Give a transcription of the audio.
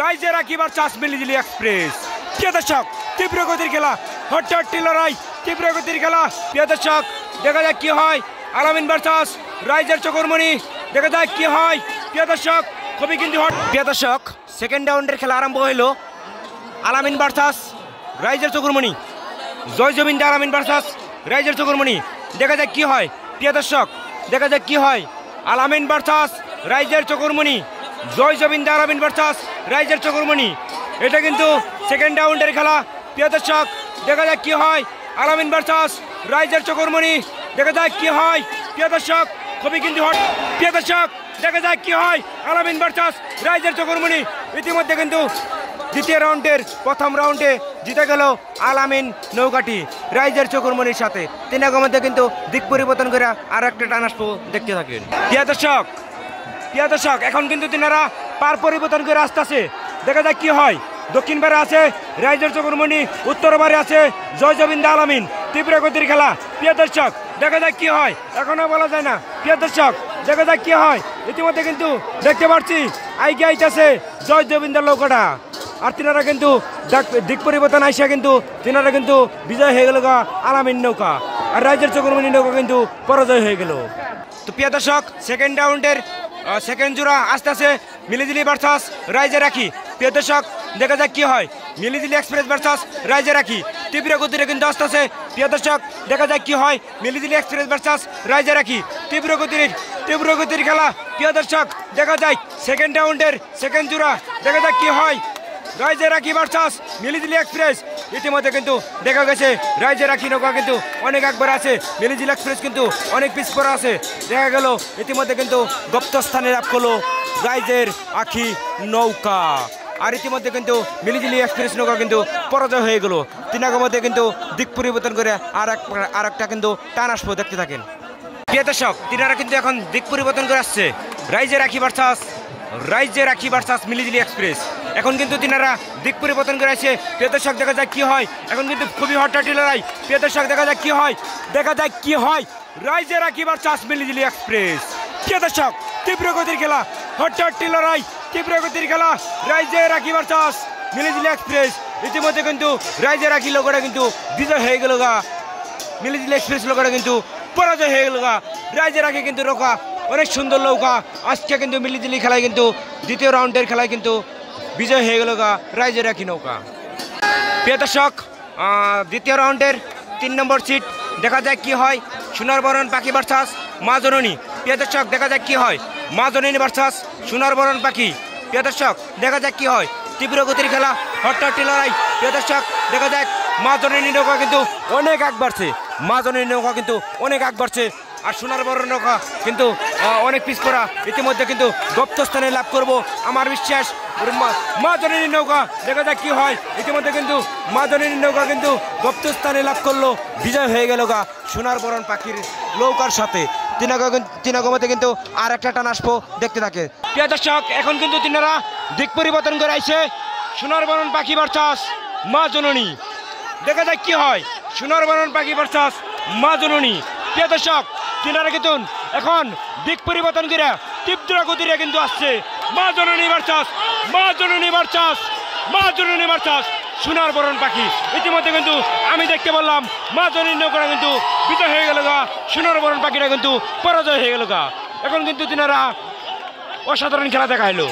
রাইজে রাখি versus মিলিজিলি express. প্রিয় দর্শক, তীব্র গতির খেলা, হট্টাহট্টি লড়াই, তীব্র গতির খেলা। প্রিয় দর্শক, দেখা যাক কি হয়। আলামিন ভার্সেস রাইজের চকরমণি, দেখা যাক কি হয়। প্রিয় দর্শক, খুবই কিন্তু হট। প্রিয় দর্শক, সেকেন্ড রাউন্ডের খেলা আরম্ভ হইল। আলামিন ভার্সেস রাইজের চকরমণি, জয় জবিন্দা আলামিন ভার্সেস রাইজের চকরমণি, দেখা যাক কি হয়। প্রিয় দর্শক, দেখা যাক কি হয়। আলামিন ভার্সেস রাইজের চকরমণি, জয় জবিন্দা আলামিন ভার্সেস রাইজের চকরমণি, এটা কিন্তু সেকেন্ড রাউন্ডের খেলা। প্রিয় দর্শক, দেখা যাক কি হয়। আলামিন ভার্সেস রাইজের চকরমণি, দেখা যাক কি হয়। প্রিয় দর্শক, খুবই কিন্তু হট। প্রিয় দর্শক, দেখা যাক কি হয়। আলামিন ভার্সেস রাইজের চকরমণি, ইতিমধ্যে কিন্তু দ্বিতীয় রাউন্ডের প্রথম রাউন্ডে জিতে গেল আলামিন নৌকাটি রাইজের চকরমণির সাথে। তিনাগের মধ্যে কিন্তু দিক পরিবর্তন করে আর একটা টানাসপো দেখতে থাকেন। প্রিয় দর্শক, এখন কিন্তু তিনারা পার পরিবর্তন করে আসতেছে। দেখা যাক কি হয়। দক্ষিণ পারে আছে রাইজের চকরমণি, উত্তর পারে আছে জয় জবিন্দা আলামিন। তীব্র গতির খেলা। প্রিয় দর্শক, দেখা যাক কি হয়, এখনো বলা যায় না। প্রিয় দর্শক, দেখা যাক কি হয়। ইতিমধ্যে কিন্তু দেখতে পাচ্ছি আইকে আইতেছে জয় জবিন্দার নৌকাটা, আর তিনারা কিন্তু দিক পরিবর্তন আইসা কিন্তু তিনারা কিন্তু বিজয় হয়ে গেল আলামিন নৌকা, আর রাইজের চকরমণি নৌকা কিন্তু পরাজয় হয়ে গেল। তো প্রিয় দর্শক, সেকেন্ড রাউন্ডের সেকেন্ড জোড়া আসতে আছে মিলিজিলি ভার্সেস রাইজে রাখি। প্রিয় দর্শক, দেখা যাক কি হয়। মিলিজিলি এক্সপ্রেস ভার্সেস রাইজে রাখি, তীব্র গতিরে কিন্তু আসতে আছে। প্রিয় দর্শক, দেখা যাক কি হয়। মিলিজিলি এক্সপ্রেস ভার্সেস রাইজে রাখি, তীব্র গতির খেলা। প্রিয় দর্শক, দেখা যায় সেকেন্ড রাউন্ডের সেকেন্ড জোড়া, দেখা যাক কি হয়। রাইজে রাখি ভার্সেস মিলিজিলি এক্সপ্রেস, ইতিমধ্যে কিন্তু দেখা গেছে রাইজে রাখি নৌকা কিন্তু অনেক একবার আছে, মিলিজিলি এক্সপ্রেস কিন্তু অনেক পিছ পড়া আছে। দেখা গেল ইতিমধ্যে কিন্তু গপ্তস্থানে লাভ করলো রাইজের আখি নৌকা, আর ইতিমধ্যে কিন্তু মিলিজিলি এক্সপ্রেস নৌকা কিন্তু পরাজয় হয়ে গেল। তিনাগের মধ্যে কিন্তু দিক পরিবর্তন করে আর একটা কিন্তু টান আসবো দেখতে থাকেন। প্রিয় দর্শক, তিনারা কিন্তু এখন দিক পরিবর্তন করে আসছে। রাইজে রাখি ভার্সেস মিলিজিলি এক্সপ্রেস, এখন কিন্তু তিনারা দিক পরিবর্তন করে আসছে। প্রিয় দর্শক, দেখা যাক কি হয়। এখন কিন্তু খুবই হট্টাহট্টি লড়াই। প্রিয় দর্শক, দেখা যাক কি হয়। রাইজে রাখি ভার্সেস মিলিজিলি এক্সপ্রেস। প্রিয় দর্শক, তীব্র গতির খেলা, হট্টাহট্টি লড়াই, তীব্র গতির খেলা। রাইজে রাখি ভার্সেস মিলিজিলি এক্সপ্রেস, ইতিমধ্যে কিন্তু রাইজে রাখি লোকটা কিন্তু বিজয় হয়ে গেল মিলিজিলি এক্সপ্রেস লোকটা কিন্তু পরাজয় হয়ে গেল রাইজে রাখি কিন্তু নৌকা অনেক সুন্দর নৌকা। আজকে কিন্তু মিলিজিলি খেলায় কিন্তু দ্বিতীয় রাউন্ডের খেলায় কিন্তু বিজয় হয়ে গেল রাইজে রাখি নৌকা। প্রিয় দর্শক, দ্বিতীয় রাউন্ডের 3 নম্বর সিট, দেখা যায় কি হয়। সোনার বরণ পাখি ভার্সেস মা জননী। প্রিয় দর্শক, দেখা যাক কি হয়। মা জননী ভার্সেস সোনার বরণ পাখি। প্রিয় দর্শক, দেখা যাক কি হয়। তীব্র গতির খেলা, হট্টাহট্টি লড়াই। প্রিয় দর্শক, দেখা যাক মা জননী নৌকা কিন্তু অনেক আগ বাড়ছে, আর সোনার বরণ নৌকা কিন্তু অনেক পিছ পড়া। ইতিমধ্যে কিন্তু গপ্তস্থানে লাভ করব আমার বিশ্বাস। মা জননী নৌকা, দেখা যাক কি হয়। ইতিমধ্যে কিন্তু মা জননী নৌকা কিন্তু গপ্তস্থানে লাভ করলো, বিজয় হয়ে গেল সোনার বরণ পাখির নৌকার সাথে। তিনাগের মধ্যে কিন্তু আর একটা টান আসবো দেখতে থাকে। প্রিয় দর্শক, এখন কিন্তু তিনারা দিক পরিবর্তন করে আইছে। সোনার বরণ পাখি ভার্সেস মা জননী, দেখা যাক কি হয়। সোনার বরণ পাখি ভার্সেস মা জননী। প্রিয় দর্শক, তিনারা কিন্তু এখন দিক পরিবর্তন করে তীব্র গতিরে কিন্তু আসছে। মা জননী ভার্সেস সোনার বরণ পাখি। ইতিমধ্যে কিন্তু আমি দেখতে বললাম মা জননী নৌকাটা কিন্তু বিজয় হয়ে গেল সোনার বরণ পাখিটা কিন্তু পরাজয় হয়ে গেল এখন কিন্তু তিনারা অসাধারণ খেলা দেখাইলো।